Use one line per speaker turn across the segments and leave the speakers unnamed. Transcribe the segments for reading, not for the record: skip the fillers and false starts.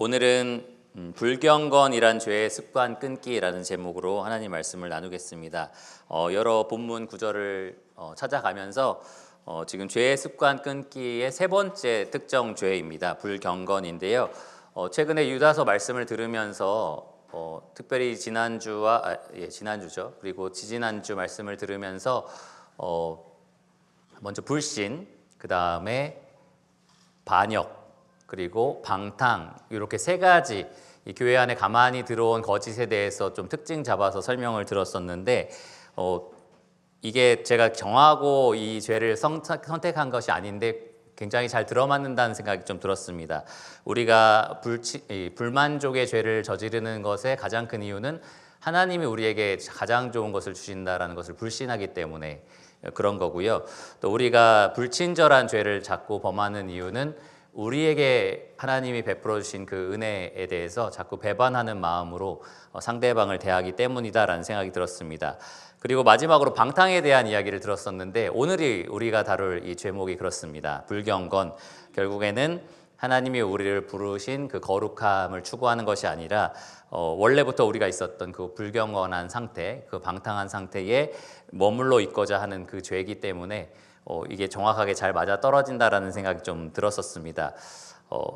오늘은 불경건이란 죄의 습관 끊기라는 제목으로 하나님 말씀을 나누겠습니다. 여러 본문 구절을 찾아가면서 지금 죄의 습관 끊기의 세 번째 특정 죄입니다. 불경건인데요. 최근에 유다서 말씀을 들으면서 특별히 지난주죠. 그리고 지지난주 말씀을 들으면서 먼저 불신, 그 다음에 반역, 그리고 방탕, 이렇게 세 가지 이 교회 안에 가만히 들어온 거짓에 대해서 좀 특징 잡아서 설명을 들었었는데 이게 제가 정하고 이 죄를 선택한 것이 아닌데 굉장히 잘 들어맞는다는 생각이 좀 들었습니다. 우리가 불만족의 죄를 저지르는 것의 가장 큰 이유는 하나님이 우리에게 가장 좋은 것을 주신다라는 것을 불신하기 때문에 그런 거고요. 또 우리가 불친절한 죄를 자꾸 범하는 이유는 우리에게 하나님이 베풀어 주신 그 은혜에 대해서 자꾸 배반하는 마음으로 상대방을 대하기 때문이다라는 생각이 들었습니다. 그리고 마지막으로 방탕에 대한 이야기를 들었었는데 오늘이 우리가 다룰 이 제목이 그렇습니다. 불경건, 결국에는 하나님이 우리를 부르신 그 거룩함을 추구하는 것이 아니라 원래부터 우리가 있었던 그 불경건한 상태, 그 방탕한 상태에 머물러 있고자 하는 그 죄이기 때문에 이게 정확하게 잘 맞아 떨어진다라는 생각이 좀 들었었습니다.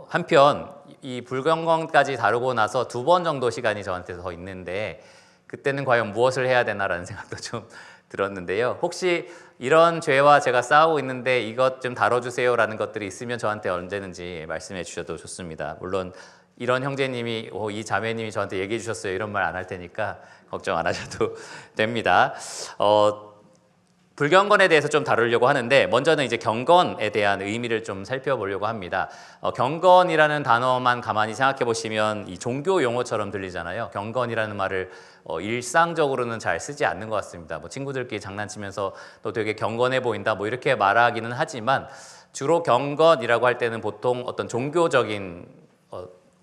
한편 이 불경건까지 다루고 나서 2번 정도 시간이 저한테 더 있는데 그때는 과연 무엇을 해야 되나라는 생각도 좀 들었는데요. 혹시 이런 죄와 제가 싸우고 있는데 이것 좀 다뤄주세요라는 것들이 있으면 저한테 언제든지 말씀해 주셔도 좋습니다. 물론 이런 형제님이 이 자매님이 저한테 얘기해 주셨어요 이런 말 안 할 테니까 걱정 안 하셔도 됩니다. 불경건에 대해서 좀 다루려고 하는데 먼저는 이제 경건에 대한 의미를 좀 살펴보려고 합니다. 경건이라는 단어만 가만히 생각해 보시면 이 종교 용어처럼 들리잖아요. 경건이라는 말을 일상적으로는 잘 쓰지 않는 것 같습니다. 친구들끼리 장난치면서 너 되게 경건해 보인다 이렇게 말하기는 하지만 주로 경건이라고 할 때는 보통 어떤 종교적인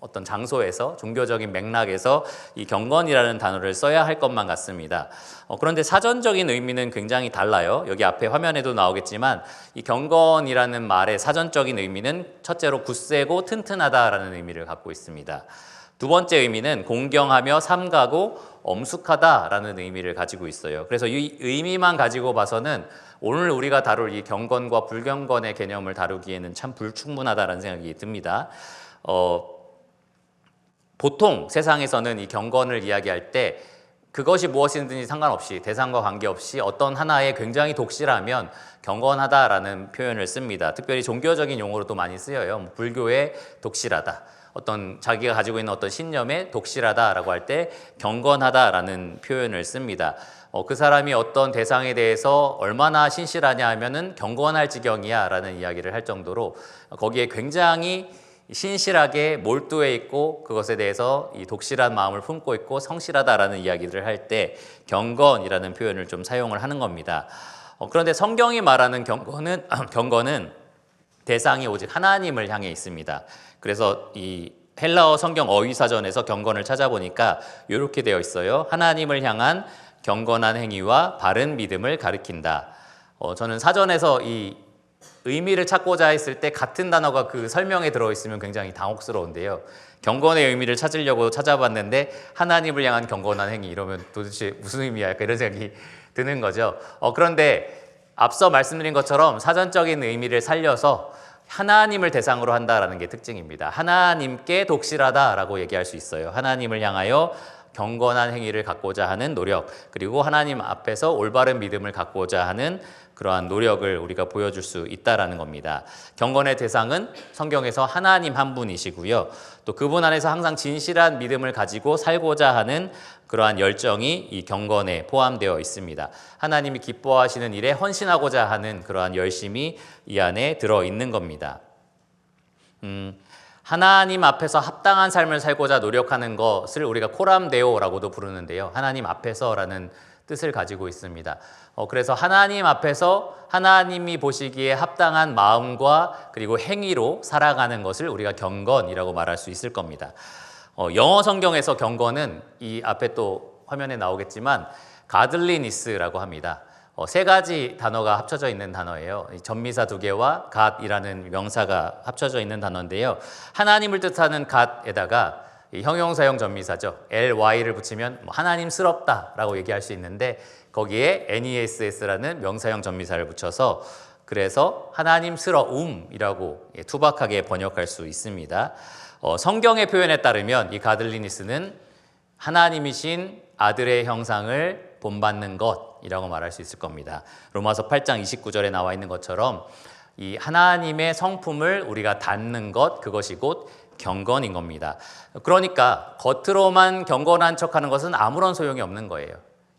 어떤 장소에서 종교적인 맥락에서 이 경건이라는 단어를 써야 할 것만 같습니다. 그런데 사전적인 의미는 굉장히 달라요. 여기 앞에 화면에도 나오겠지만 이 경건이라는 말의 사전적인 의미는 첫째로 굳세고 튼튼하다라는 의미를 갖고 있습니다. 두 번째 의미는 공경하며 삼가고 엄숙하다라는 의미를 가지고 있어요. 그래서 이 의미만 가지고 봐서는 오늘 우리가 다룰 이 경건과 불경건의 개념을 다루기에는 참 불충분하다라는 생각이 듭니다. 보통 세상에서는 이 경건을 이야기할 때 그것이 무엇이든지 상관없이 대상과 관계없이 어떤 하나에 굉장히 독실하면 경건하다라는 표현을 씁니다. 특별히 종교적인 용어로도 많이 쓰여요. 불교에 독실하다, 어떤 자기가 가지고 있는 어떤 신념에 독실하다라고 할 때 경건하다라는 표현을 씁니다. 그 사람이 어떤 대상에 대해서 얼마나 신실하냐 하면은 경건할 지경이야 라는 이야기를 할 정도로 거기에 굉장히 신실하게 몰두해 있고 그것에 대해서 이 독실한 마음을 품고 있고 성실하다라는 이야기를 할 때 경건이라는 표현을 좀 사용을 하는 겁니다. 그런데 성경이 말하는 경건은 대상이 오직 하나님을 향해 있습니다. 그래서 이 헬라어 성경 어휘사전에서 경건을 찾아보니까 이렇게 되어 있어요. 하나님을 향한 경건한 행위와 바른 믿음을 가리킨다. 저는 사전에서 이 의미를 찾고자 했을 때 같은 단어가 그 설명에 들어있으면 굉장히 당혹스러운데요. 경건의 의미를 찾으려고 찾아봤는데 하나님을 향한 경건한 행위 이러면 도대체 무슨 의미야? 약간 이런 생각이 드는 거죠. 그런데 앞서 말씀드린 것처럼 사전적인 의미를 살려서 하나님을 대상으로 한다라는 게 특징입니다. 하나님께 독실하다라고 얘기할 수 있어요. 하나님을 향하여 경건한 행위를 갖고자 하는 노력, 그리고 하나님 앞에서 올바른 믿음을 갖고자 하는 그러한 노력을 우리가 보여줄 수 있다라는 겁니다. 경건의 대상은 성경에서 하나님 한 분이시고요. 또 그분 안에서 항상 진실한 믿음을 가지고 살고자 하는 그러한 열정이 이 경건에 포함되어 있습니다. 하나님이 기뻐하시는 일에 헌신하고자 하는 그러한 열심이 이 안에 들어있는 겁니다. 하나님 앞에서 합당한 삶을 살고자 노력하는 것을 우리가 코람데오라고도 부르는데요. 하나님 앞에서라는 뜻을 가지고 있습니다. 그래서 하나님 앞에서 하나님이 보시기에 합당한 마음과 그리고 행위로 살아가는 것을 우리가 경건이라고 말할 수 있을 겁니다. 영어 성경에서 경건은 이 앞에 또 화면에 나오겠지만 가들리니스라고 합니다. 세 가지 단어가 합쳐져 있는 단어예요. 전미사 두 개와 갓이라는 명사가 합쳐져 있는 단어인데요. 하나님을 뜻하는 갓에다가 형용사형 전미사죠. ly를 붙이면 하나님스럽다라고 얘기할 수 있는데 거기에 ness라는 명사형 전미사를 붙여서 그래서 하나님스러움이라고 투박하게 번역할 수 있습니다. 성경의 표현에 따르면 이 가들리니스는 하나님이신 아들의 형상을 본받는 것이라고 말할 수 있을 겁니다. 로마서 8장 29절에 나와 있는 것처럼 이 하나님의 성품을 우리가 닮는 것, 그것이 곧 경건인 겁니다. 그러니까 겉으로만 경건한 척하는 것은 아무런 소용이 없는 거예요.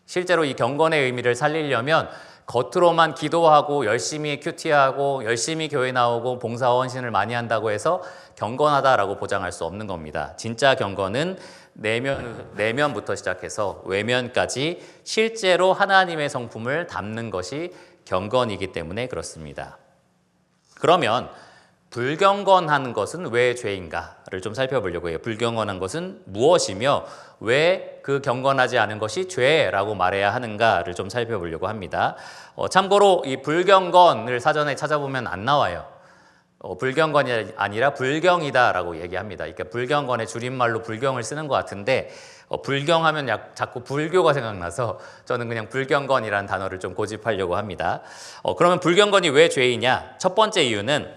실제로 이 경건의 의미를 살리려면 겉으로만 기도하고 열심히 큐티하고 열심히 교회 나오고 봉사와 헌신을 많이 한다고 해서 경건하다라고 보장할 수 없는 겁니다. 진짜 경건은 내면부터 시작해서 외면까지 실제로 하나님의 성품을 담는 것이 경건이기 때문에 그렇습니다. 그러면 불경건한 것은 왜 죄인가를 좀 살펴보려고 해요. 불경건한 것은 무엇이며 왜 그 경건하지 않은 것이 죄라고 말해야 하는가를 좀 살펴보려고 합니다. 참고로 이 불경건을 사전에 찾아보면 안 나와요. 불경건이 아니라 불경이다라고 얘기합니다. 그러니까 불경건의 줄임말로 불경을 쓰는 것 같은데 불경하면 자꾸 불교가 생각나서 저는 그냥 불경건이라는 단어를 좀 고집하려고 합니다. 그러면 불경건이 왜 죄이냐? 첫 번째 이유는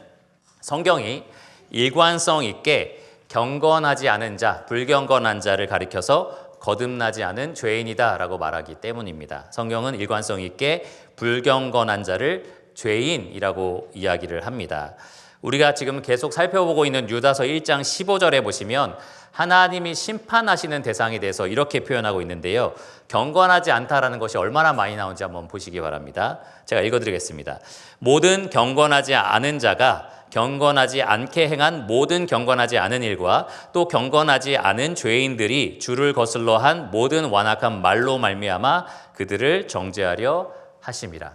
성경이 일관성 있게 경건하지 않은 자, 불경건한 자를 가리켜서 거듭나지 않은 죄인이다라고 말하기 때문입니다. 성경은 일관성 있게 불경건한 자를 죄인이라고 이야기를 합니다. 우리가 지금 계속 살펴보고 있는 유다서 1장 15절에 보시면 하나님이 심판하시는 대상에 대해서 이렇게 표현하고 있는데요. 경건하지 않다라는 것이 얼마나 많이 나오는지 한번 보시기 바랍니다. 제가 읽어드리겠습니다. 모든 경건하지 않은 자가 경건하지 않게 행한 모든 경건하지 않은 일과 또 경건하지 않은 죄인들이 주를 거슬러 한 모든 완악한 말로 말미암아 그들을 정죄하려 하심이라.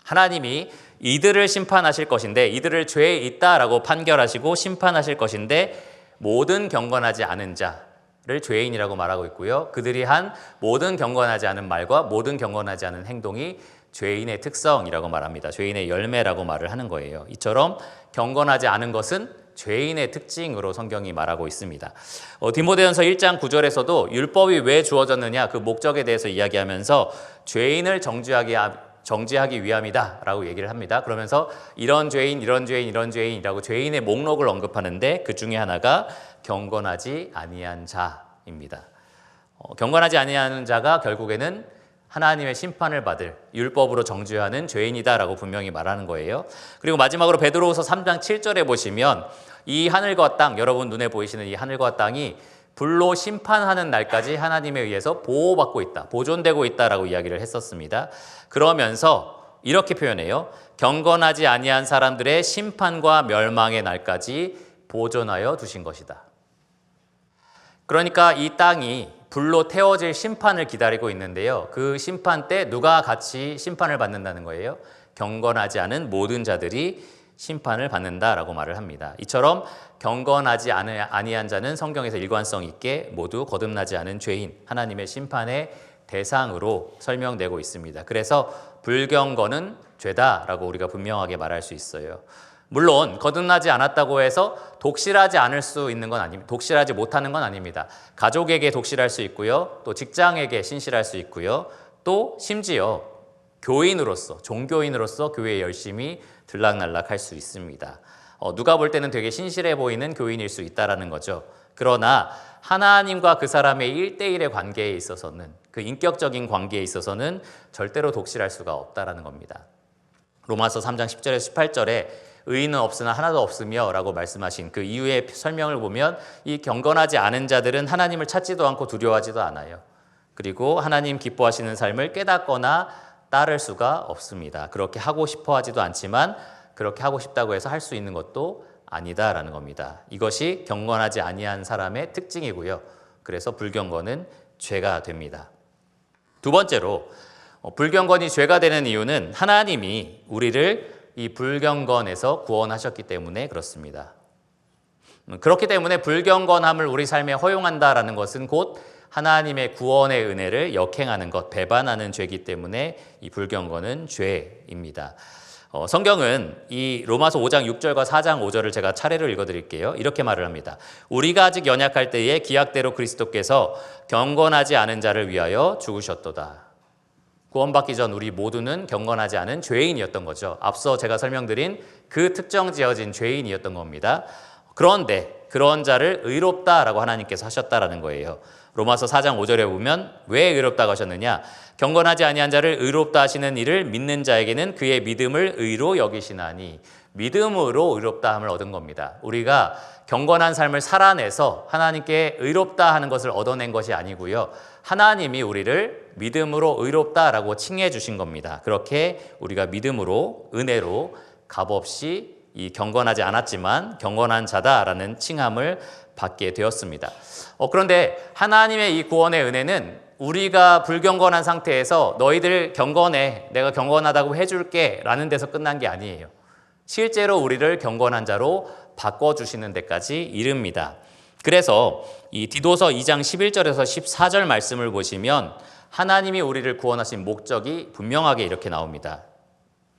하나님이 이들을 심판하실 것인데 이들을 죄에 있다라고 판결하시고 심판하실 것인데 모든 경건하지 않은 자를 죄인이라고 말하고 있고요. 그들이 한 모든 경건하지 않은 말과 모든 경건하지 않은 행동이 죄인의 특성이라고 말합니다. 죄인의 열매라고 말을 하는 거예요. 이처럼 경건하지 않은 것은 죄인의 특징으로 성경이 말하고 있습니다. 디모데전서 1장 9절에서도 율법이 왜 주어졌느냐 그 목적에 대해서 이야기하면서 죄인을 정죄하기 위함이다 라고 얘기를 합니다. 그러면서 이런 죄인, 이런 죄인, 이런 죄인이라고 죄인의 목록을 언급하는데 그 중에 하나가 경건하지 아니한 자입니다. 경건하지 아니한 자가 결국에는 하나님의 심판을 받을 율법으로 정죄하는 죄인이다라고 분명히 말하는 거예요. 그리고 마지막으로 베드로후서 3장 7절에 보시면 이 하늘과 땅, 여러분 눈에 보이시는 이 하늘과 땅이 불로 심판하는 날까지 하나님에 의해서 보호받고 있다, 보존되고 있다라고 이야기를 했었습니다. 그러면서 이렇게 표현해요. 경건하지 아니한 사람들의 심판과 멸망의 날까지 보존하여 두신 것이다. 그러니까 이 땅이 불로 태워질 심판을 기다리고 있는데요. 그 심판 때 누가 같이 심판을 받는다는 거예요? 경건하지 않은 모든 자들이 심판을 받는다라고 말을 합니다. 이처럼 경건하지 아니한 자는 성경에서 일관성 있게 모두 거듭나지 않은 죄인, 하나님의 심판의 대상으로 설명되고 있습니다. 그래서 불경건은 죄다라고 우리가 분명하게 말할 수 있어요. 물론 거듭나지 않았다고 해서 독실하지 않을 수 있는 건 아닙니다. 독실하지 못하는 건 아닙니다. 가족에게 독실할 수 있고요. 또 직장에게 신실할 수 있고요. 또 심지어 교인으로서, 종교인으로서 교회에 열심히 들락날락할 수 있습니다. 누가 볼 때는 되게 신실해 보이는 교인일 수 있다는 거죠. 그러나 하나님과 그 사람의 1대1의 관계에 있어서는, 그 인격적인 관계에 있어서는 절대로 독실할 수가 없다는 겁니다. 로마서 3장 10절에서 18절에 의인은 없으나 하나도 없으며 라고 말씀하신 그 이유의 설명을 보면 이 경건하지 않은 자들은 하나님을 찾지도 않고 두려워하지도 않아요. 그리고 하나님 기뻐하시는 삶을 깨닫거나 따를 수가 없습니다. 그렇게 하고 싶어 하지도 않지만 그렇게 하고 싶다고 해서 할 수 있는 것도 아니다라는 겁니다. 이것이 경건하지 아니한 사람의 특징이고요. 그래서 불경건은 죄가 됩니다. 두 번째로 불경건이 죄가 되는 이유는 하나님이 우리를 이 불경건에서 구원하셨기 때문에 그렇습니다. 그렇기 때문에 불경건함을 우리 삶에 허용한다라는 것은 곧 하나님의 구원의 은혜를 역행하는 것, 배반하는 죄이기 때문에 이 불경건은 죄입니다. 성경은 이 로마서 5장 6절과 4장 5절을 제가 차례로 읽어드릴게요. 이렇게 말을 합니다. 우리가 아직 연약할 때에 기약대로 그리스도께서 경건하지 않은 자를 위하여 죽으셨도다. 구원받기 전 우리 모두는 경건하지 않은 죄인이었던 거죠. 앞서 제가 설명드린 그 특정 지어진 죄인이었던 겁니다. 그런데 그런 자를 의롭다라고 하나님께서 하셨다라는 거예요. 로마서 4장 5절에 보면 왜 의롭다고 하셨느냐? 경건하지 아니한 자를 의롭다 하시는 이를 믿는 자에게는 그의 믿음을 의로 여기시나니, 믿음으로 의롭다함을 얻은 겁니다. 우리가 경건한 삶을 살아내서 하나님께 의롭다 하는 것을 얻어낸 것이 아니고요. 하나님이 우리를 믿음으로 의롭다라고 칭해 주신 겁니다. 그렇게 우리가 믿음으로, 은혜로 값없이 이 경건하지 않았지만 경건한 자다라는 칭함을 받게 되었습니다. 그런데 하나님의 이 구원의 은혜는 우리가 불경건한 상태에서 너희들 경건해, 내가 경건하다고 해줄게 라는 데서 끝난 게 아니에요. 실제로 우리를 경건한 자로 바꿔주시는 데까지 이릅니다. 그래서 이 디도서 2장 11절에서 14절 말씀을 보시면 하나님이 우리를 구원하신 목적이 분명하게 이렇게 나옵니다.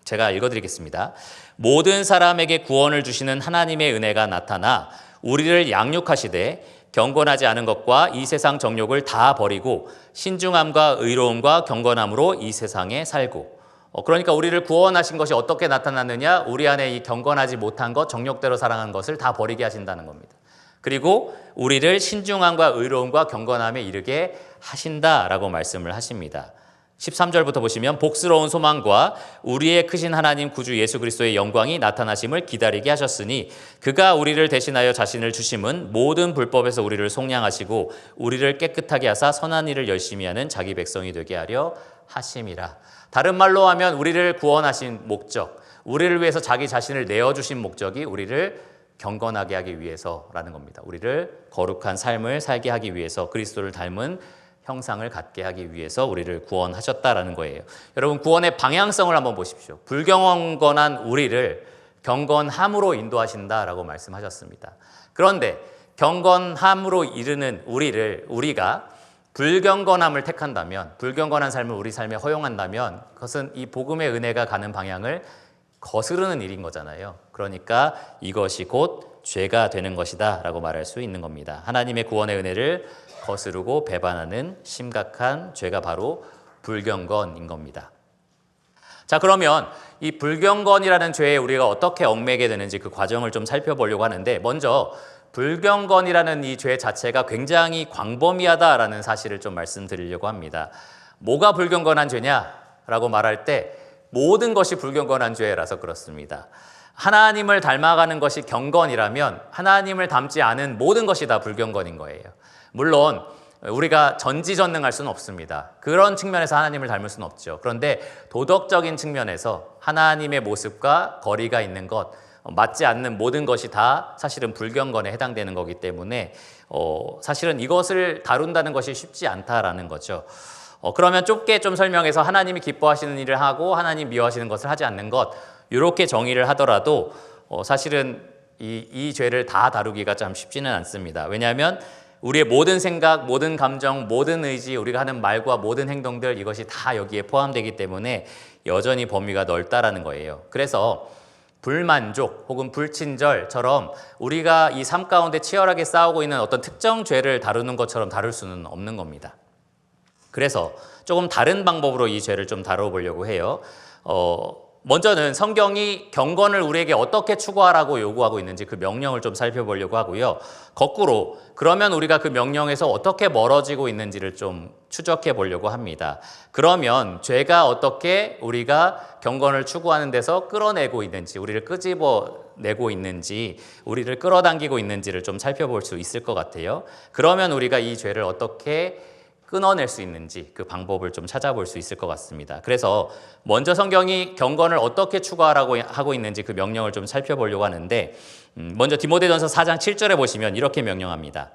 제가 읽어드리겠습니다. 모든 사람에게 구원을 주시는 하나님의 은혜가 나타나 우리를 양육하시되 경건하지 않은 것과 이 세상 정욕을 다 버리고 신중함과 의로움과 경건함으로 이 세상에 살고. 그러니까 우리를 구원하신 것이 어떻게 나타났느냐? 우리 안에 이 경건하지 못한 것, 정욕대로 살아가는 것을 다 버리게 하신다는 겁니다. 그리고 우리를 신중함과 의로움과 경건함에 이르게 하신다라고 말씀을 하십니다. 13절부터 보시면 복스러운 소망과 우리의 크신 하나님 구주 예수 그리스도의 영광이 나타나심을 기다리게 하셨으니 그가 우리를 대신하여 자신을 주심은 모든 불법에서 우리를 속량하시고 우리를 깨끗하게 하사 선한 일을 열심히 하는 자기 백성이 되게 하려 하심이라. 다른 말로 하면 우리를 구원하신 목적, 우리를 위해서 자기 자신을 내어주신 목적이 우리를 경건하게 하기 위해서라는 겁니다. 우리를 거룩한 삶을 살게 하기 위해서, 그리스도를 닮은 형상을 갖게 하기 위해서 우리를 구원하셨다라는 거예요. 여러분, 구원의 방향성을 한번 보십시오. 불경건한 우리를 경건함으로 인도하신다라고 말씀하셨습니다. 그런데 경건함으로 이르는 우리가 불경건함을 택한다면, 불경건한 삶을 우리 삶에 허용한다면 그것은 이 복음의 은혜가 가는 방향을 거스르는 일인 거잖아요. 그러니까 이것이 곧 죄가 되는 것이다 라고 말할 수 있는 겁니다. 하나님의 구원의 은혜를 거스르고 배반하는 심각한 죄가 바로 불경건인 겁니다. 자, 그러면 이 불경건이라는 죄에 우리가 어떻게 얽매게 되는지 그 과정을 좀 살펴보려고 하는데, 먼저 불경건이라는 이 죄 자체가 굉장히 광범위하다라는 사실을 좀 말씀드리려고 합니다. 뭐가 불경건한 죄냐라고 말할 때 모든 것이 불경건한 죄라서 그렇습니다. 하나님을 닮아가는 것이 경건이라면 하나님을 닮지 않은 모든 것이 다 불경건인 거예요. 물론 우리가 전지전능할 수는 없습니다. 그런 측면에서 하나님을 닮을 수는 없죠. 그런데 도덕적인 측면에서 하나님의 모습과 거리가 있는 것, 맞지 않는 모든 것이 다 사실은 불경건에 해당되는 거기 때문에 사실은 이것을 다룬다는 것이 쉽지 않다라는 거죠. 그러면 좁게 좀 설명해서 하나님이 기뻐하시는 일을 하고 하나님 미워하시는 것을 하지 않는 것, 이렇게 정의를 하더라도 사실은 이 죄를 다 다루기가 참 쉽지는 않습니다. 왜냐하면 우리의 모든 생각, 모든 감정, 모든 의지, 우리가 하는 말과 모든 행동들, 이것이 다 여기에 포함되기 때문에 여전히 범위가 넓다라는 거예요. 그래서 불만족 혹은 불친절처럼 우리가 이 삶 가운데 치열하게 싸우고 있는 어떤 특정 죄를 다루는 것처럼 다룰 수는 없는 겁니다. 그래서 조금 다른 방법으로 이 죄를 좀 다뤄보려고 해요. 먼저는 성경이 경건을 우리에게 어떻게 추구하라고 요구하고 있는지 그 명령을 좀 살펴보려고 하고요. 거꾸로 그러면 우리가 그 명령에서 어떻게 멀어지고 있는지를 좀 추적해 보려고 합니다. 그러면 죄가 어떻게 우리가 경건을 추구하는 데서 끌어내고 있는지, 우리를 끄집어내고 있는지, 우리를 끌어당기고 있는지를 좀 살펴볼 수 있을 것 같아요. 그러면 우리가 이 죄를 어떻게 끊어낼 수 있는지 그 방법을 좀 찾아볼 수 있을 것 같습니다. 그래서 먼저 성경이 경건을 어떻게 추구하라고 하고 있는지 그 명령을 좀 살펴보려고 하는데, 먼저 디모데전서 4장 7절에 보시면 이렇게 명령합니다.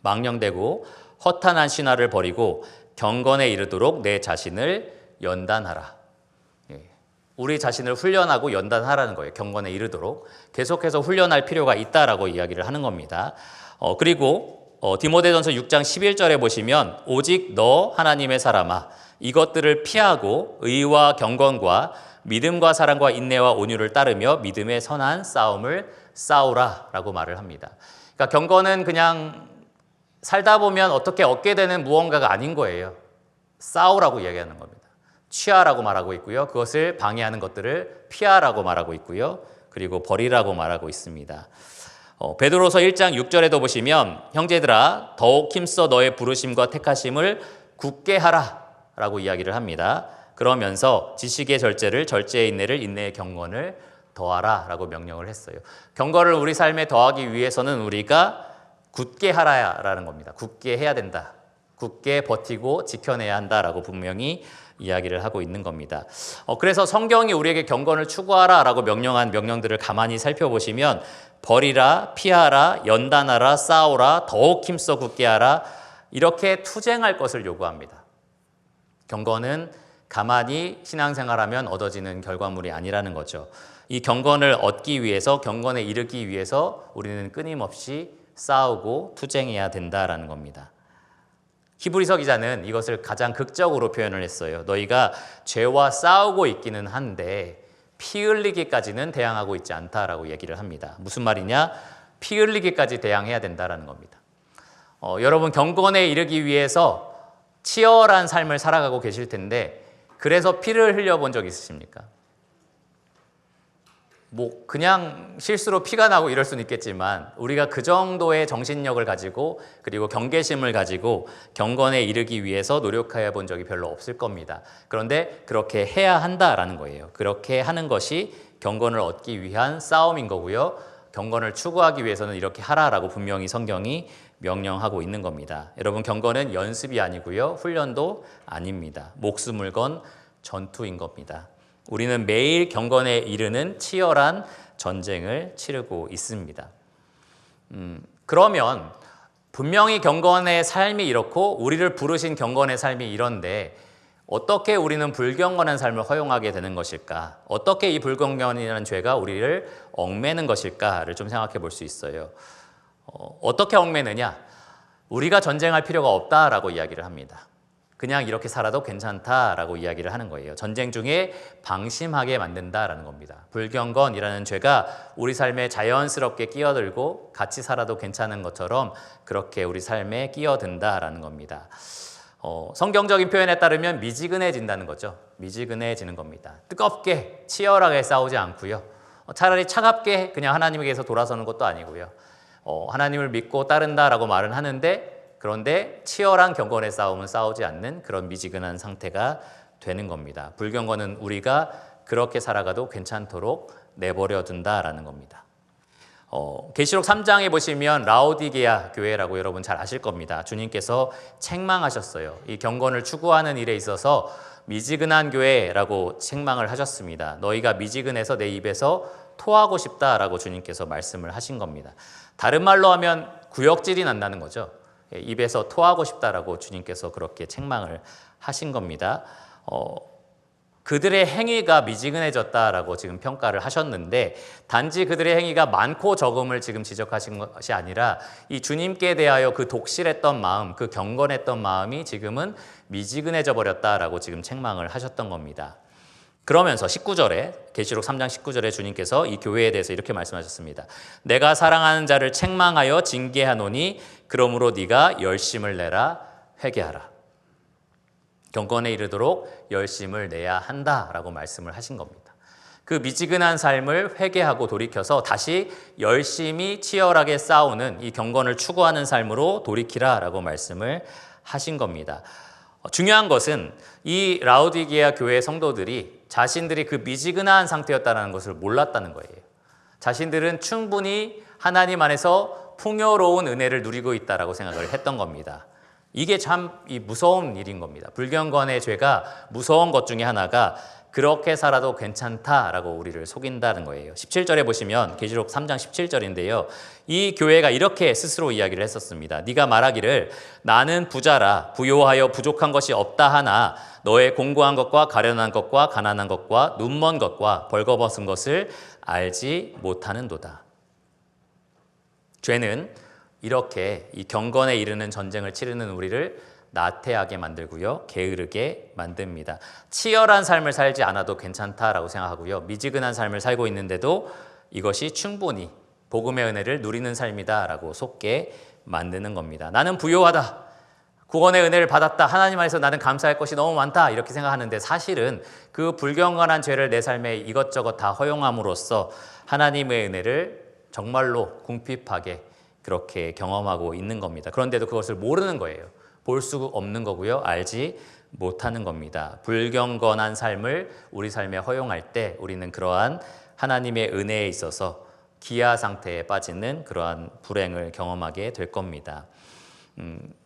망령되고 허탄한 신화를 버리고 경건에 이르도록 내 자신을 연단하라. 우리 자신을 훈련하고 연단하라는 거예요. 경건에 이르도록 계속해서 훈련할 필요가 있다라고 이야기를 하는 겁니다. 그리고 디모데전서 6장 11절에 보시면 오직 너 하나님의 사람아 이것들을 피하고 의와 경건과 믿음과 사랑과 인내와 온유를 따르며 믿음의 선한 싸움을 싸우라 라고 말을 합니다. 그러니까 경건은 그냥 살다 보면 어떻게 얻게 되는 무언가가 아닌 거예요. 싸우라고 이야기하는 겁니다. 취하라고 말하고 있고요. 그것을 방해하는 것들을 피하라고 말하고 있고요. 그리고 버리라고 말하고 있습니다. 베드로서 1장 6절에도 보시면 형제들아 더욱 힘써 너의 부르심과 택하심을 굳게 하라 라고 이야기를 합니다. 그러면서 지식의 절제를, 절제의 인내를, 인내의 경건을 더하라 라고 명령을 했어요. 경건을 우리 삶에 더하기 위해서는 우리가 굳게 하라라는 겁니다. 굳게 해야 된다. 굳게 버티고 지켜내야 한다라고 분명히 이야기를 하고 있는 겁니다. 그래서 성경이 우리에게 경건을 추구하라라고 명령한 명령들을 가만히 살펴보시면 버리라, 피하라, 연단하라, 싸우라, 더욱 힘써 굳게 하라 이렇게 투쟁할 것을 요구합니다. 경건은 가만히 신앙생활하면 얻어지는 결과물이 아니라는 거죠. 이 경건을 얻기 위해서, 경건에 이르기 위해서 우리는 끊임없이 싸우고 투쟁해야 된다라는 겁니다. 히브리서 기자는 이것을 가장 극적으로 표현을 했어요. 너희가 죄와 싸우고 있기는 한데 피 흘리기까지는 대항하고 있지 않다라고 얘기를 합니다. 무슨 말이냐? 피 흘리기까지 대항해야 된다라는 겁니다. 여러분 경건에 이르기 위해서 치열한 삶을 살아가고 계실 텐데 그래서 피를 흘려본 적 있으십니까? 그냥 실수로 피가 나고 이럴 수는 있겠지만 우리가 그 정도의 정신력을 가지고 그리고 경계심을 가지고 경건에 이르기 위해서 노력해 본 적이 별로 없을 겁니다. 그런데 그렇게 해야 한다라는 거예요. 그렇게 하는 것이 경건을 얻기 위한 싸움인 거고요. 경건을 추구하기 위해서는 이렇게 하라라고 분명히 성경이 명령하고 있는 겁니다. 여러분 경건은 연습이 아니고요. 훈련도 아닙니다. 목숨을 건 전투인 겁니다. 우리는 매일 경건에 이르는 치열한 전쟁을 치르고 있습니다. 그러면 분명히 경건의 삶이 이렇고 우리를 부르신 경건의 삶이 이런데 어떻게 우리는 불경건한 삶을 허용하게 되는 것일까? 어떻게 이 불경건이라는 죄가 우리를 얽매는 것일까를 좀 생각해 볼 수 있어요. 어떻게 얽매느냐? 우리가 전쟁할 필요가 없다라고 이야기를 합니다. 그냥 이렇게 살아도 괜찮다라고 이야기를 하는 거예요. 전쟁 중에 방심하게 만든다라는 겁니다. 불경건이라는 죄가 우리 삶에 자연스럽게 끼어들고 같이 살아도 괜찮은 것처럼 그렇게 우리 삶에 끼어든다라는 겁니다. 성경적인 표현에 따르면 미지근해진다는 거죠. 미지근해지는 겁니다. 뜨겁게 치열하게 싸우지 않고요. 차라리 차갑게 그냥 하나님에게서 돌아서는 것도 아니고요. 하나님을 믿고 따른다라고 말은 하는데 그런데 치열한 경건의 싸움은 싸우지 않는 그런 미지근한 상태가 되는 겁니다. 불경건은 우리가 그렇게 살아가도 괜찮도록 내버려 둔다라는 겁니다. 계시록 3장에 보시면 라오디게아 교회라고 여러분 잘 아실 겁니다. 주님께서 책망하셨어요. 이 경건을 추구하는 일에 있어서 미지근한 교회라고 책망을 하셨습니다. 너희가 미지근해서 내 입에서 토하고 싶다라고 주님께서 말씀을 하신 겁니다. 다른 말로 하면 구역질이 난다는 거죠. 입에서 토하고 싶다라고 주님께서 그렇게 책망을 하신 겁니다. 그들의 행위가 미지근해졌다라고 지금 평가를 하셨는데 단지 그들의 행위가 많고 적음을 지금 지적하신 것이 아니라 이 주님께 대하여 그 독실했던 마음, 그 경건했던 마음이 지금은 미지근해져 버렸다라고 지금 책망을 하셨던 겁니다. 그러면서 19절에 계시록 3장 19절에 주님께서 이 교회에 대해서 이렇게 말씀하셨습니다. 내가 사랑하는 자를 책망하여 징계하노니 그러므로 네가 열심을 내라 회개하라. 경건에 이르도록 열심을 내야 한다라고 말씀을 하신 겁니다. 그 미지근한 삶을 회개하고 돌이켜서 다시 열심히 치열하게 싸우는 이 경건을 추구하는 삶으로 돌이키라라고 말씀을 하신 겁니다. 중요한 것은 이 라오디게아 교회 성도들이 자신들이 그 미지근한 상태였다는 것을 몰랐다는 거예요. 자신들은 충분히 하나님 안에서 풍요로운 은혜를 누리고 있다라고 생각을 했던 겁니다. 이게 참 무서운 일인 겁니다. 불경건의 죄가 무서운 것 중에 하나가 그렇게 살아도 괜찮다라고 우리를 속인다는 거예요. 17절에 보시면 계시록 3장 17절인데요. 이 교회가 이렇게 스스로 이야기를 했었습니다. 네가 말하기를 나는 부자라 부요하여 부족한 것이 없다 하나 너의 공고한 것과 가련한 것과 가난한 것과 눈먼 것과 벌거벗은 것을 알지 못하는도다. 죄는 이렇게 이 경건에 이르는 전쟁을 치르는 우리를 나태하게 만들고요, 게으르게 만듭니다. 치열한 삶을 살지 않아도 괜찮다라고 생각하고요, 미지근한 삶을 살고 있는데도 이것이 충분히 복음의 은혜를 누리는 삶이다라고 속게 만드는 겁니다. 나는 부요하다, 구원의 은혜를 받았다, 하나님 안에서 나는 감사할 것이 너무 많다, 이렇게 생각하는데 사실은 그 불경건한 죄를 내 삶에 이것저것 다 허용함으로써 하나님의 은혜를 정말로 궁핍하게 그렇게 경험하고 있는 겁니다. 그런데도 그것을 모르는 거예요. 볼 수 없는 거고요, 알지 못하는 겁니다. 불경건한 삶을 우리 삶에 허용할 때 우리는 그러한 하나님의 은혜에 있어서 기아 상태에 빠지는 그러한 불행을 경험하게 될 겁니다.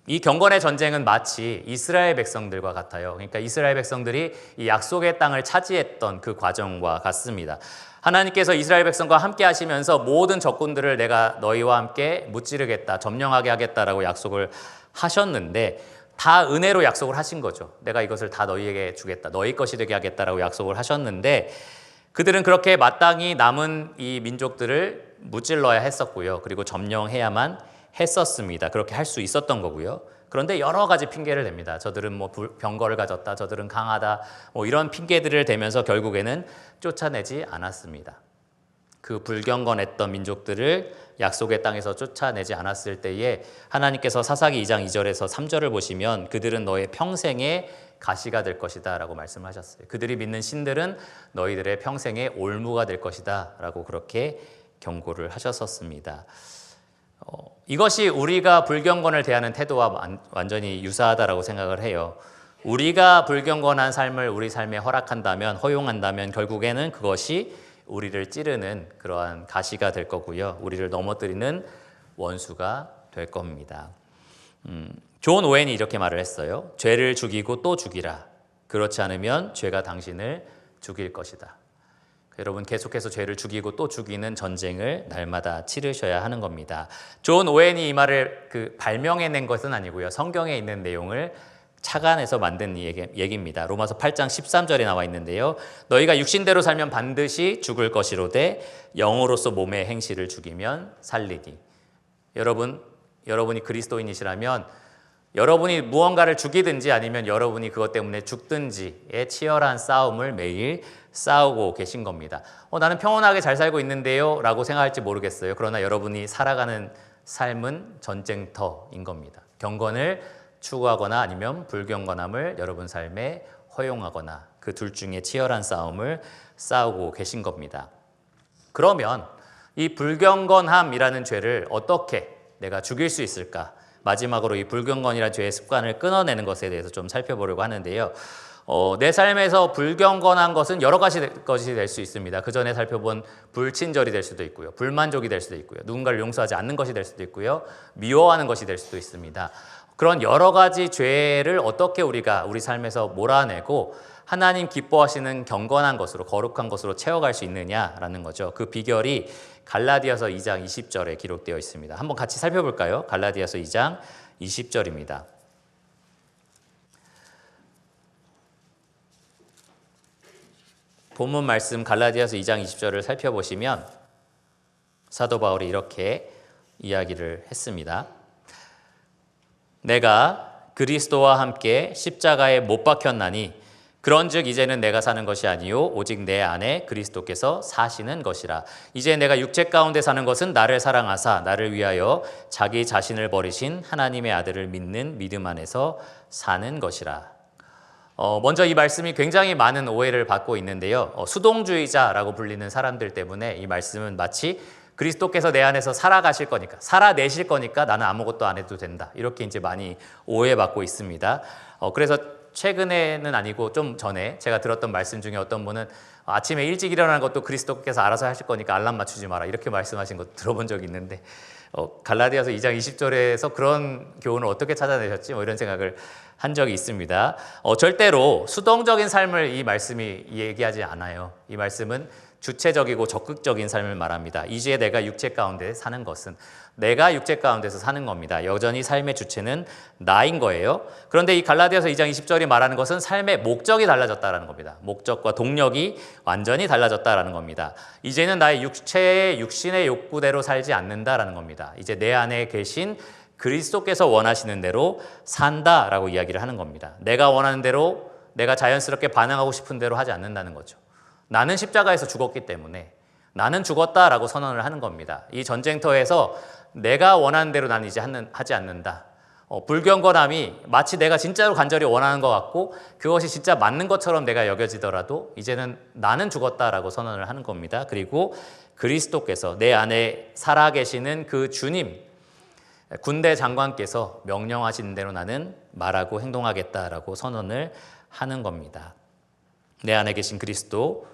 이 경건의 전쟁은 마치 이스라엘 백성들과 같아요. 그러니까 이스라엘 백성들이 이 약속의 땅을 차지했던 그 과정과 같습니다. 하나님께서 이스라엘 백성과 함께 하시면서 모든 적군들을 내가 너희와 함께 무찌르겠다, 점령하게 하겠다라고 약속을 하셨는데 다 은혜로 약속을 하신 거죠. 내가 이것을 다 너희에게 주겠다, 너희 것이 되게 하겠다라고 약속을 하셨는데 그들은 그렇게 마땅히 남은 이 민족들을 무찔러야 했었고요, 그리고 점령해야만 했었습니다. 그렇게 할 수 있었던 거고요. 그런데 여러 가지 핑계를 댑니다. 저들은 뭐 병거를 가졌다, 저들은 강하다, 뭐 이런 핑계들을 대면서 결국에는 쫓아내지 않았습니다. 그 불경건했던 민족들을 약속의 땅에서 쫓아내지 않았을 때에 하나님께서 사사기 2장 2절에서 3절을 보시면 그들은 너의 평생의 가시가 될 것이다 라고 말씀하셨어요. 그들이 믿는 신들은 너희들의 평생의 올무가 될 것이다 라고 그렇게 경고를 하셨었습니다. 이것이 우리가 불경건을 대하는 태도와 완전히 유사하다라고 생각을 해요. 우리가 불경건한 삶을 우리 삶에 허락한다면, 허용한다면 결국에는 그것이 우리를 찌르는 그러한 가시가 될 거고요, 우리를 넘어뜨리는 원수가 될 겁니다. 존 오웬이 이렇게 말을 했어요. 죄를 죽이고 또 죽이라. 그렇지 않으면 죄가 당신을 죽일 것이다. 여러분, 계속해서 죄를 죽이고 또 죽이는 전쟁을 날마다 치르셔야 하는 겁니다. 존 오웬이 이 말을 발명해낸 것은 아니고요, 성경에 있는 내용을 착안해서 만든 얘기입니다. 로마서 8장 13절에 나와 있는데요. 너희가 육신대로 살면 반드시 죽을 것이로되 영으로서 몸의 행실을 죽이면 살리니. 여러분이 그리스도인이시라면 여러분이 무언가를 죽이든지 아니면 여러분이 그것 때문에 죽든지의 치열한 싸움을 매일 싸우고 계신 겁니다. 나는 평온하게 잘 살고 있는데요 라고 생각할지 모르겠어요. 그러나 여러분이 살아가는 삶은 전쟁터인 겁니다. 경건을 추구하거나 아니면 불경건함을 여러분 삶에 허용하거나 그 둘 중에 치열한 싸움을 싸우고 계신 겁니다. 그러면 이 불경건함이라는 죄를 어떻게 내가 죽일 수 있을까? 마지막으로 이 불경건이라는 죄의 습관을 끊어내는 것에 대해서 좀 살펴보려고 하는데요. 내 삶에서 불경건한 것은 여러 가지 것이 될 수 있습니다. 그 전에 살펴본 불친절이 될 수도 있고요, 불만족이 될 수도 있고요, 누군가를 용서하지 않는 것이 될 수도 있고요, 미워하는 것이 될 수도 있습니다. 그런 여러 가지 죄를 어떻게 우리가 우리 삶에서 몰아내고 하나님 기뻐하시는 경건한 것으로, 거룩한 것으로 채워갈 수 있느냐라는 거죠. 그 비결이 갈라디아서 2장 20절에 기록되어 있습니다. 한번 같이 살펴볼까요? 갈라디아서 2장 20절입니다. 본문 말씀 갈라디아서 2장 20절을 살펴보시면 사도 바울이 이렇게 이야기를 했습니다. 내가 그리스도와 함께 십자가에 못 박혔나니 그런즉 이제는 내가 사는 것이 아니요 오직 내 안에 그리스도께서 사시는 것이라. 이제 내가 육체 가운데 사는 것은 나를 사랑하사 나를 위하여 자기 자신을 버리신 하나님의 아들을 믿는 믿음 안에서 사는 것이라. 먼저 이 말씀이 굉장히 많은 오해를 받고 있는데요. 수동주의자라고 불리는 사람들 때문에 이 말씀은 마치 그리스도께서 내 안에서 살아가실 거니까, 살아내실 거니까 나는 아무것도 안 해도 된다, 이렇게 이제 많이 오해받고 있습니다. 그래서 최근에는 아니고 좀 전에 제가 들었던 말씀 중에 어떤 분은 아침에 일찍 일어나는 것도 그리스도께서 알아서 하실 거니까 알람 맞추지 마라, 이렇게 말씀하신 거 들어본 적이 있는데 갈라디아서 2장 20절에서 그런 교훈을 어떻게 찾아내셨지? 이런 생각을 한 적이 있습니다. 절대로 수동적인 삶을 이 말씀이 얘기하지 않아요. 이 말씀은 주체적이고 적극적인 삶을 말합니다. 이제 내가 육체 가운데 사는 것은 내가 육체 가운데서 사는 겁니다. 여전히 삶의 주체는 나인 거예요. 그런데 이 갈라디아서 2장 20절이 말하는 것은 삶의 목적이 달라졌다는 겁니다. 목적과 동력이 완전히 달라졌다는 겁니다. 이제는 나의 육신의 욕구대로 살지 않는다라는 겁니다. 이제 내 안에 계신 그리스도께서 원하시는 대로 산다라고 이야기를 하는 겁니다. 내가 원하는 대로, 내가 자연스럽게 반응하고 싶은 대로 하지 않는다는 거죠. 나는 십자가에서 죽었기 때문에 나는 죽었다라고 선언을 하는 겁니다. 이 전쟁터에서 내가 원하는 대로 나는 이제 하지 않는다. 불경건함이 마치 내가 진짜로 간절히 원하는 것 같고 그것이 진짜 맞는 것처럼 내가 여겨지더라도 이제는 나는 죽었다라고 선언을 하는 겁니다. 그리고 그리스도께서 내 안에 살아계시는 그 주님, 군대 장관께서 명령하신 대로 나는 말하고 행동하겠다라고 선언을 하는 겁니다. 내 안에 계신 그리스도,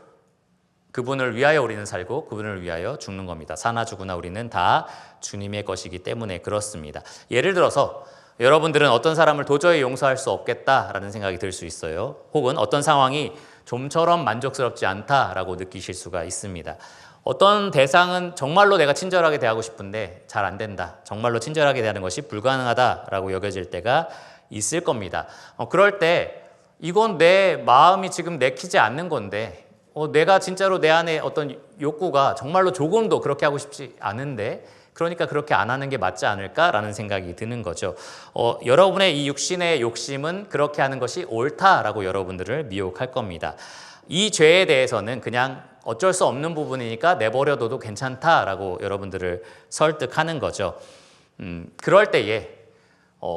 그분을 위하여 우리는 살고 그분을 위하여 죽는 겁니다. 사나 죽으나 우리는 다 주님의 것이기 때문에 그렇습니다. 예를 들어서 여러분들은 어떤 사람을 도저히 용서할 수 없겠다라는 생각이 들 수 있어요. 혹은 어떤 상황이 좀처럼 만족스럽지 않다라고 느끼실 수가 있습니다. 어떤 대상은 정말로 내가 친절하게 대하고 싶은데 잘 안 된다. 정말로 친절하게 대하는 것이 불가능하다라고 여겨질 때가 있을 겁니다. 그럴 때 이건 내 마음이 지금 내키지 않는 건데 내가 진짜로 내 안에 어떤 욕구가 정말로 조금도 그렇게 하고 싶지 않은데 그러니까 그렇게 안 하는 게 맞지 않을까라는 생각이 드는 거죠. 여러분의 이 육신의 욕심은 그렇게 하는 것이 옳다라고 여러분들을 미혹할 겁니다. 이 죄에 대해서는 그냥 어쩔 수 없는 부분이니까 내버려둬도 괜찮다라고 여러분들을 설득하는 거죠. 그럴 때에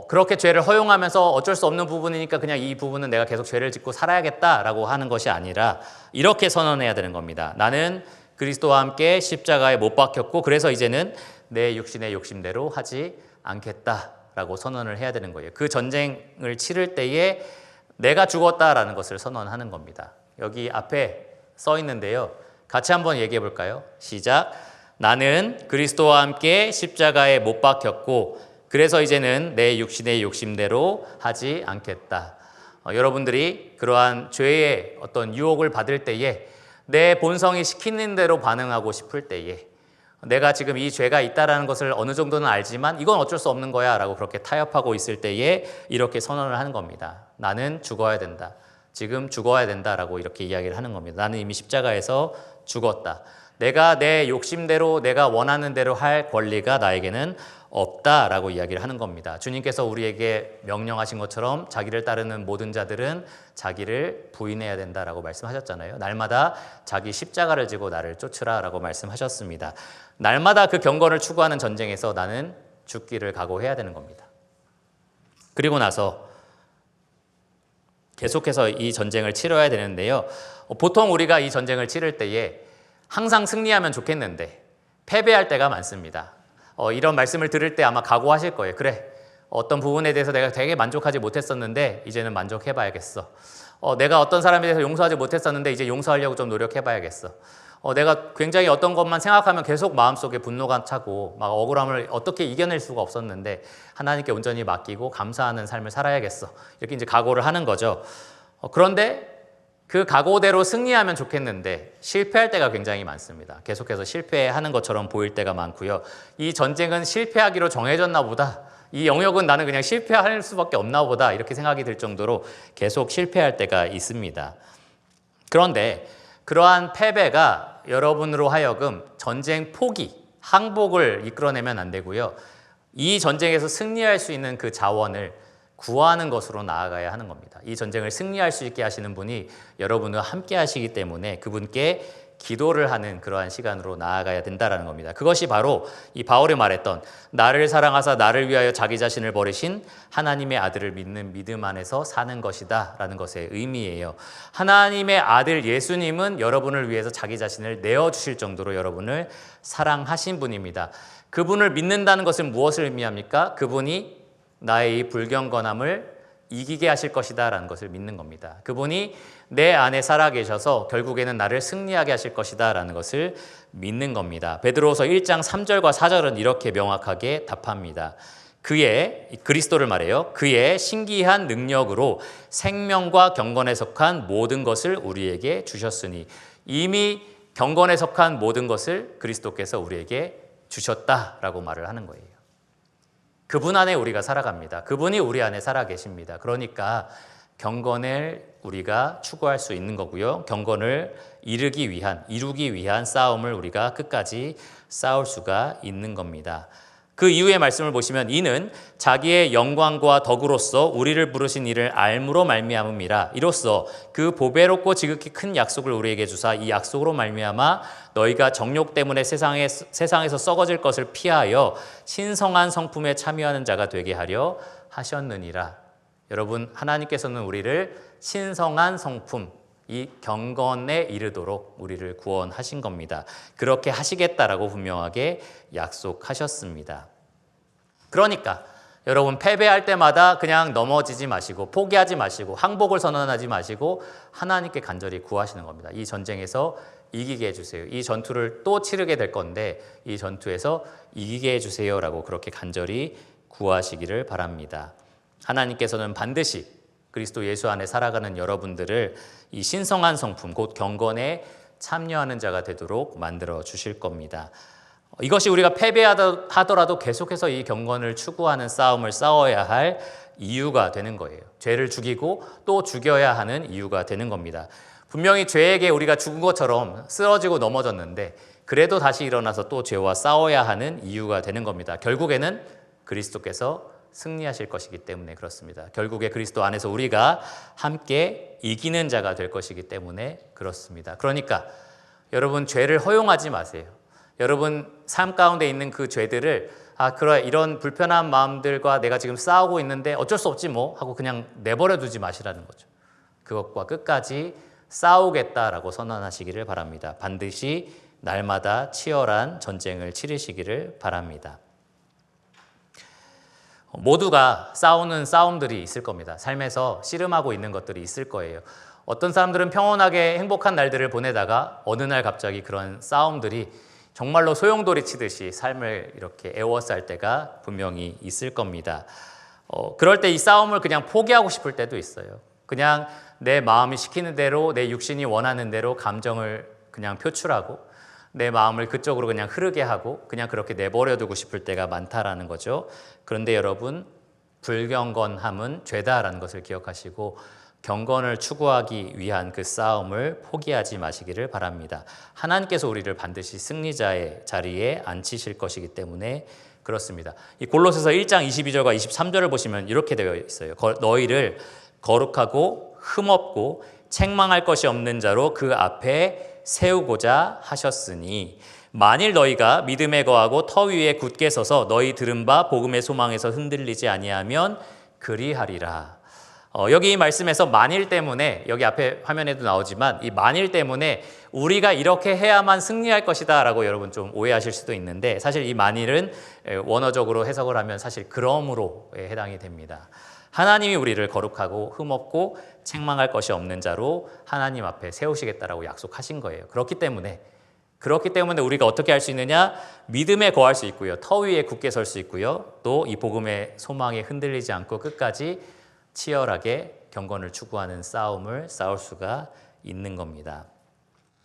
그렇게 죄를 허용하면서 어쩔 수 없는 부분이니까 그냥 이 부분은 내가 계속 죄를 짓고 살아야겠다라고 하는 것이 아니라 이렇게 선언해야 되는 겁니다. 나는 그리스도와 함께 십자가에 못 박혔고 그래서 이제는 내 육신의 욕심대로 하지 않겠다라고 선언을 해야 되는 거예요. 그 전쟁을 치를 때에 내가 죽었다라는 것을 선언하는 겁니다. 여기 앞에 써 있는데요. 같이 한번 얘기해 볼까요? 시작. 나는 그리스도와 함께 십자가에 못 박혔고 그래서 이제는 내 육신의 욕심대로 하지 않겠다. 여러분들이 그러한 죄의 어떤 유혹을 받을 때에 내 본성이 시키는 대로 반응하고 싶을 때에 내가 지금 이 죄가 있다는 것을 어느 정도는 알지만 이건 어쩔 수 없는 거야 라고 그렇게 타협하고 있을 때에 이렇게 선언을 하는 겁니다. 나는 죽어야 된다. 지금 죽어야 된다라고 이렇게 이야기를 하는 겁니다. 나는 이미 십자가에서 죽었다. 내가 내 욕심대로 내가 원하는 대로 할 권리가 나에게는 없다라고 이야기를 하는 겁니다. 주님께서 우리에게 명령하신 것처럼 자기를 따르는 모든 자들은 자기를 부인해야 된다라고 말씀하셨잖아요. 날마다 자기 십자가를 지고 나를 쫓으라라고 말씀하셨습니다. 날마다 그 경건을 추구하는 전쟁에서 나는 죽기를 각오해야 되는 겁니다. 그리고 나서 계속해서 이 전쟁을 치러야 되는데요. 보통 우리가 이 전쟁을 치를 때에 항상 승리하면 좋겠는데 패배할 때가 많습니다. 이런 말씀을 들을 때 아마 각오하실 거예요. 그래, 어떤 부분에 대해서 내가 되게 만족하지 못했었는데 이제는 만족해봐야겠어. 내가 어떤 사람에 대해서 용서하지 못했었는데 이제 용서하려고 좀 노력해봐야겠어. 내가 굉장히 어떤 것만 생각하면 계속 마음속에 분노가 차고 막 억울함을 어떻게 이겨낼 수가 없었는데 하나님께 온전히 맡기고 감사하는 삶을 살아야겠어. 이렇게 이제 각오를 하는 거죠. 그런데 그 각오대로 승리하면 좋겠는데 실패할 때가 굉장히 많습니다. 계속해서 실패하는 것처럼 보일 때가 많고요. 이 전쟁은 실패하기로 정해졌나 보다. 이 영역은 나는 그냥 실패할 수밖에 없나 보다. 이렇게 생각이 들 정도로 계속 실패할 때가 있습니다. 그런데 그러한 패배가 여러분으로 하여금 전쟁 포기, 항복을 이끌어내면 안 되고요. 이 전쟁에서 승리할 수 있는 그 자원을 구하는 것으로 나아가야 하는 겁니다. 이 전쟁을 승리할 수 있게 하시는 분이 여러분과 함께 하시기 때문에 그분께 기도를 하는 그러한 시간으로 나아가야 된다는 겁니다. 그것이 바로 이 바울이 말했던 나를 사랑하사 나를 위하여 자기 자신을 버리신 하나님의 아들을 믿는 믿음 안에서 사는 것이다 라는 것의 의미예요. 하나님의 아들 예수님은 여러분을 위해서 자기 자신을 내어주실 정도로 여러분을 사랑하신 분입니다. 그분을 믿는다는 것은 무엇을 의미합니까? 그분이 나의 이 불경건함을 이기게 하실 것이다 라는 것을 믿는 겁니다. 그분이 내 안에 살아계셔서 결국에는 나를 승리하게 하실 것이다 라는 것을 믿는 겁니다. 베드로후서 1장 3절과 4절은 이렇게 명확하게 답합니다. 그리스도를 말해요. 그의 신기한 능력으로 생명과 경건에 속한 모든 것을 우리에게 주셨으니 이미 경건에 속한 모든 것을 그리스도께서 우리에게 주셨다라고 말을 하는 거예요. 그분 안에 우리가 살아갑니다. 그분이 우리 안에 살아 계십니다. 그러니까 경건을 우리가 추구할 수 있는 거고요. 경건을 이루기 위한 싸움을 우리가 끝까지 싸울 수가 있는 겁니다. 그 이후의 말씀을 보시면 이는 자기의 영광과 덕으로서 우리를 부르신 이를 알므로 말미암음이라. 이로써 그 보배롭고 지극히 큰 약속을 우리에게 주사 이 약속으로 말미암아 너희가 정욕 때문에 세상에서 썩어질 것을 피하여 신성한 성품에 참여하는 자가 되게 하려 하셨느니라. 여러분, 하나님께서는 우리를 신성한 성품, 이 경건에 이르도록 우리를 구원하신 겁니다. 그렇게 하시겠다라고 분명하게 약속하셨습니다. 그러니까 여러분, 패배할 때마다 그냥 넘어지지 마시고 포기하지 마시고 항복을 선언하지 마시고 하나님께 간절히 구하시는 겁니다. 이 전쟁에서 이기게 해주세요. 이 전투를 또 치르게 될 건데 이 전투에서 이기게 해주세요라고 그렇게 간절히 구하시기를 바랍니다. 하나님께서는 반드시 그리스도 예수 안에 살아가는 여러분들을 이 신성한 성품, 곧 경건에 참여하는 자가 되도록 만들어 주실 겁니다. 이것이 우리가 패배하더라도 계속해서 이 경건을 추구하는 싸움을 싸워야 할 이유가 되는 거예요. 죄를 죽이고 또 죽여야 하는 이유가 되는 겁니다. 분명히 죄에게 우리가 죽은 것처럼 쓰러지고 넘어졌는데 그래도 다시 일어나서 또 죄와 싸워야 하는 이유가 되는 겁니다. 결국에는 그리스도께서 승리하실 것이기 때문에 그렇습니다. 결국에 그리스도 안에서 우리가 함께 이기는 자가 될 것이기 때문에 그렇습니다. 그러니까 여러분, 죄를 허용하지 마세요. 여러분 삶 가운데 있는 그 죄들을 그래, 이런 불편한 마음들과 내가 지금 싸우고 있는데 어쩔 수 없지 뭐 하고 그냥 내버려 두지 마시라는 거죠. 그것과 끝까지 싸우겠다라고 선언하시기를 바랍니다. 반드시 날마다 치열한 전쟁을 치르시기를 바랍니다. 모두가 싸우는 싸움들이 있을 겁니다. 삶에서 씨름하고 있는 것들이 있을 거예요. 어떤 사람들은 평온하게 행복한 날들을 보내다가 어느 날 갑자기 그런 싸움들이 정말로 소용돌이 치듯이 삶을 이렇게 애워쌀 때가 분명히 있을 겁니다. 그럴 때 이 싸움을 그냥 포기하고 싶을 때도 있어요. 그냥 내 마음이 시키는 대로, 내 육신이 원하는 대로 감정을 그냥 표출하고 내 마음을 그쪽으로 그냥 흐르게 하고 그냥 그렇게 내버려 두고 싶을 때가 많다라는 거죠. 그런데 여러분, 불경건함은 죄다라는 것을 기억하시고 경건을 추구하기 위한 그 싸움을 포기하지 마시기를 바랍니다. 하나님께서 우리를 반드시 승리자의 자리에 앉히실 것이기 때문에 그렇습니다. 이 골로새서 1장 22절과 23절을 보시면 이렇게 되어 있어요. 너희를 거룩하고 흠없고 책망할 것이 없는 자로 그 앞에 세우고자 하셨으니 만일 너희가 믿음에 거하고 터 위에 굳게 서서 너희 들은 바 복음의 소망에서 흔들리지 아니하면 그리하리라. 여기 이 말씀에서 만일 때문에, 여기 앞에 화면에도 나오지만 이 만일 때문에 우리가 이렇게 해야만 승리할 것이다 라고 여러분 좀 오해하실 수도 있는데, 사실 이 만일은 원어적으로 해석을 하면 사실 그러므로 해당이 됩니다. 하나님이 우리를 거룩하고 흠없고 책망할 것이 없는 자로 하나님 앞에 세우시겠다라고 약속하신 거예요. 그렇기 때문에 우리가 어떻게 할 수 있느냐? 믿음에 거할 수 있고요. 터 위에 굳게 설 수 있고요. 또 이 복음의 소망에 흔들리지 않고 끝까지 치열하게 경건을 추구하는 싸움을 싸울 수가 있는 겁니다.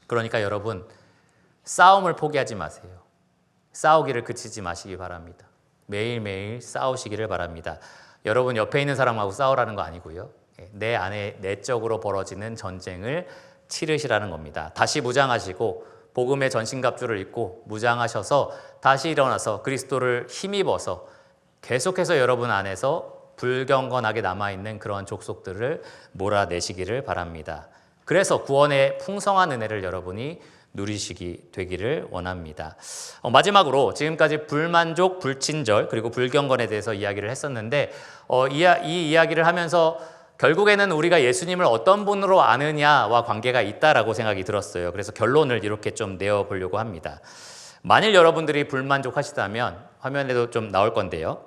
그러니까 여러분, 싸움을 포기하지 마세요. 싸우기를 그치지 마시기 바랍니다. 매일매일 싸우시기를 바랍니다. 여러분 옆에 있는 사람하고 싸우라는 거 아니고요. 내 안에 내적으로 벌어지는 전쟁을 치르시라는 겁니다. 다시 무장하시고 복음의 전신갑주를 입고 무장하셔서 다시 일어나서 그리스도를 힘입어서 계속해서 여러분 안에서 불경건하게 남아있는 그런 족속들을 몰아내시기를 바랍니다. 그래서 구원의 풍성한 은혜를 여러분이 누리시기 되기를 원합니다. 마지막으로 지금까지 불만족, 불친절 그리고 불경건에 대해서 이야기를 했었는데 이 이야기를 하면서 결국에는 우리가 예수님을 어떤 분으로 아느냐와 관계가 있다라고 생각이 들었어요. 그래서 결론을 이렇게 좀 내어보려고 합니다. 만일 여러분들이 불만족하시다면 화면에도 좀 나올 건데요.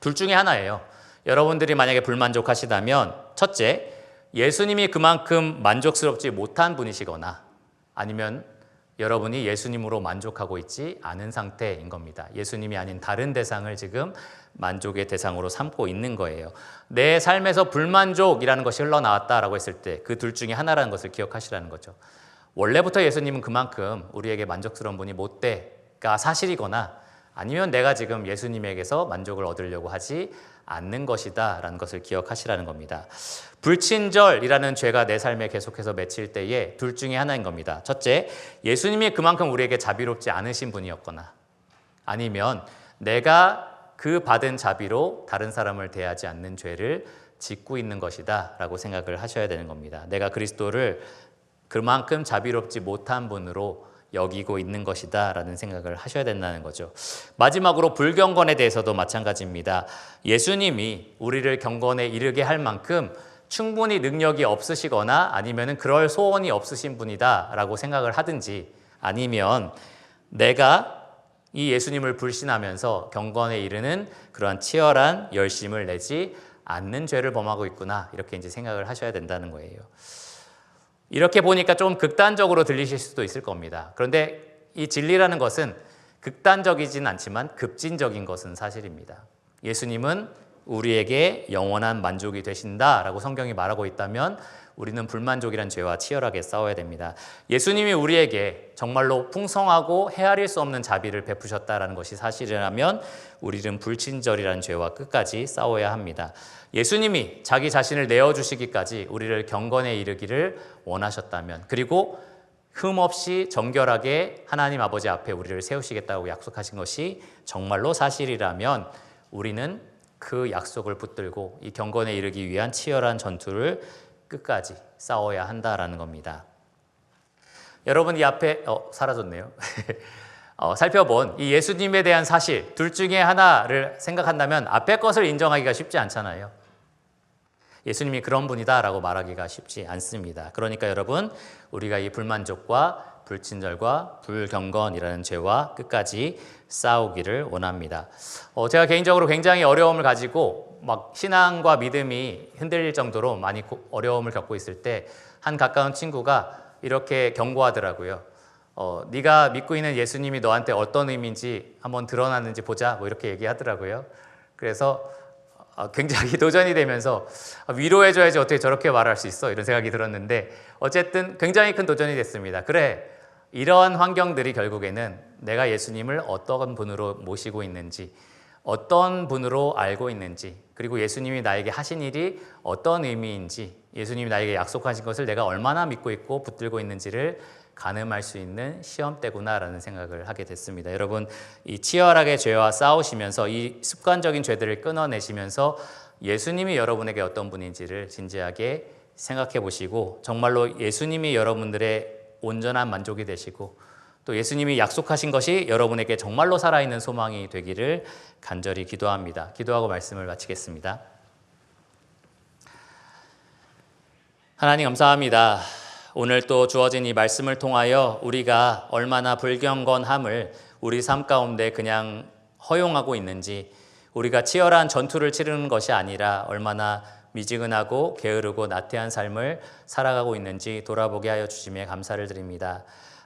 둘 중에 하나예요. 여러분들이 만약에 불만족하시다면 첫째, 예수님이 그만큼 만족스럽지 못한 분이시거나 아니면 여러분이 예수님으로 만족하고 있지 않은 상태인 겁니다. 예수님이 아닌 다른 대상을 지금 만족의 대상으로 삼고 있는 거예요. 내 삶에서 불만족이라는 것이 흘러나왔다라고 했을 때 그 둘 중에 하나라는 것을 기억하시라는 거죠. 원래부터 예수님은 그만큼 우리에게 만족스러운 분이 못 돼가 사실이거나 아니면 내가 지금 예수님에게서 만족을 얻으려고 하지 않는 것이다 라는 것을 기억하시라는 겁니다. 불친절이라는 죄가 내 삶에 계속해서 맺힐 때에 둘 중에 하나인 겁니다. 첫째, 예수님이 그만큼 우리에게 자비롭지 않으신 분이었거나 아니면 내가 그 받은 자비로 다른 사람을 대하지 않는 죄를 짓고 있는 것이다 라고 생각을 하셔야 되는 겁니다. 내가 그리스도를 그만큼 자비롭지 못한 분으로 여기고 있는 것이다 라는 생각을 하셔야 된다는 거죠. 마지막으로 불경건에 대해서도 마찬가지입니다. 예수님이 우리를 경건에 이르게 할 만큼 충분히 능력이 없으시거나 아니면 그럴 소원이 없으신 분이다 라고 생각을 하든지 아니면 내가 이 예수님을 불신하면서 경건에 이르는 그러한 치열한 열심을 내지 않는 죄를 범하고 있구나 이렇게 이제 생각을 하셔야 된다는 거예요. 이렇게 보니까 좀 극단적으로 들리실 수도 있을 겁니다. 그런데 이 진리라는 것은 극단적이진 않지만 급진적인 것은 사실입니다. 예수님은 우리에게 영원한 만족이 되신다라고 성경이 말하고 있다면 우리는 불만족이란 죄와 치열하게 싸워야 됩니다. 예수님이 우리에게 정말로 풍성하고 헤아릴 수 없는 자비를 베푸셨다라는 것이 사실이라면 우리는 불친절이라는 죄와 끝까지 싸워야 합니다. 예수님이 자기 자신을 내어주시기까지 우리를 경건에 이르기를 원하셨다면 그리고 흠없이 정결하게 하나님 아버지 앞에 우리를 세우시겠다고 약속하신 것이 정말로 사실이라면 우리는 그 약속을 붙들고 이 경건에 이르기 위한 치열한 전투를 끝까지 싸워야 한다라는 겁니다. 여러분 이 앞에 사라졌네요. 살펴본 이 예수님에 대한 사실 둘 중에 하나를 생각한다면 앞에 것을 인정하기가 쉽지 않잖아요. 예수님이 그런 분이다라고 말하기가 쉽지 않습니다. 그러니까 여러분 우리가 이 불만족과 불친절과 불경건이라는 죄와 끝까지 싸우기를 원합니다. 제가 개인적으로 굉장히 어려움을 가지고 막 신앙과 믿음이 흔들릴 정도로 많이 어려움을 겪고 있을 때 한 가까운 친구가 이렇게 경고하더라고요. 네가 믿고 있는 예수님이 너한테 어떤 의미인지 한번 드러났는지 보자 뭐 이렇게 얘기하더라고요. 그래서 굉장히 도전이 되면서 위로해줘야지 어떻게 저렇게 말할 수 있어 이런 생각이 들었는데 어쨌든 굉장히 큰 도전이 됐습니다. 그래 이러한 환경들이 결국에는 내가 예수님을 어떤 분으로 모시고 있는지 어떤 분으로 알고 있는지 그리고 예수님이 나에게 하신 일이 어떤 의미인지 예수님이 나에게 약속하신 것을 내가 얼마나 믿고 있고 붙들고 있는지를 가늠할 수 있는 시험대구나라는 생각을 하게 됐습니다. 여러분 이 치열하게 죄와 싸우시면서 이 습관적인 죄들을 끊어내시면서 예수님이 여러분에게 어떤 분인지를 진지하게 생각해 보시고 정말로 예수님이 여러분들의 온전한 만족이 되시고 또 예수님이 약속하신 것이 여러분에게 정말로 살아있는 소망이 되기를 간절히 기도합니다. 기도하고 말씀을 마치겠습니다. 하나님 감사합니다. 오늘 또 주어진 이 말씀을 통하여 우리가 얼마나 불경건함을 우리 삶 가운데 그냥 허용하고 있는지 우리가 치열한 전투를 치르는 것이 아니라 얼마나 미지근하고 게으르고 나태한 삶을 살아가고 있는지 돌아보게 하여 주심에 감사를 드립니다.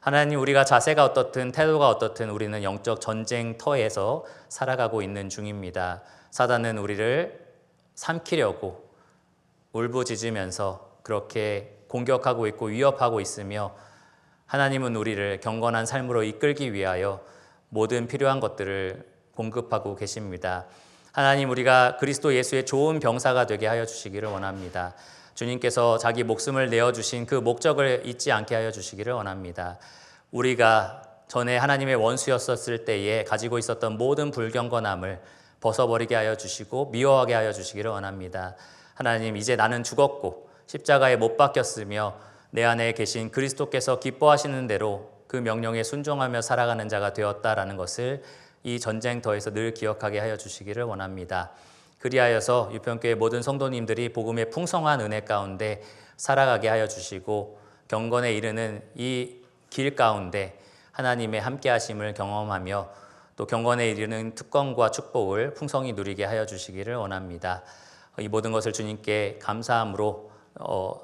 하나님 우리가 자세가 어떻든 태도가 어떻든 우리는 영적 전쟁터에서 살아가고 있는 중입니다. 사단은 우리를 삼키려고 울부짖으면서 그렇게 공격하고 있고 위협하고 있으며 하나님은 우리를 경건한 삶으로 이끌기 위하여 모든 필요한 것들을 공급하고 계십니다. 하나님 우리가 그리스도 예수의 좋은 병사가 되게 하여 주시기를 원합니다. 주님께서 자기 목숨을 내어주신 그 목적을 잊지 않게 하여 주시기를 원합니다. 우리가 전에 하나님의 원수였었을 때에 가지고 있었던 모든 불경건함을 벗어버리게 하여 주시고 미워하게 하여 주시기를 원합니다. 하나님 이제 나는 죽었고 십자가에 못 박혔으며 내 안에 계신 그리스도께서 기뻐하시는 대로 그 명령에 순종하며 살아가는 자가 되었다라는 것을 이 전쟁터에서 늘 기억하게 하여 주시기를 원합니다. 그리하여서 유평교회 모든 성도님들이 복음의 풍성한 은혜 가운데 살아가게 하여 주시고 경건에 이르는 이 길 가운데 하나님의 함께 하심을 경험하며 또 경건에 이르는 특권과 축복을 풍성히 누리게 하여 주시기를 원합니다. 이 모든 것을 주님께 감사함으로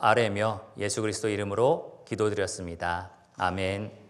아뢰며 예수 그리스도 이름으로 기도드렸습니다. 아멘.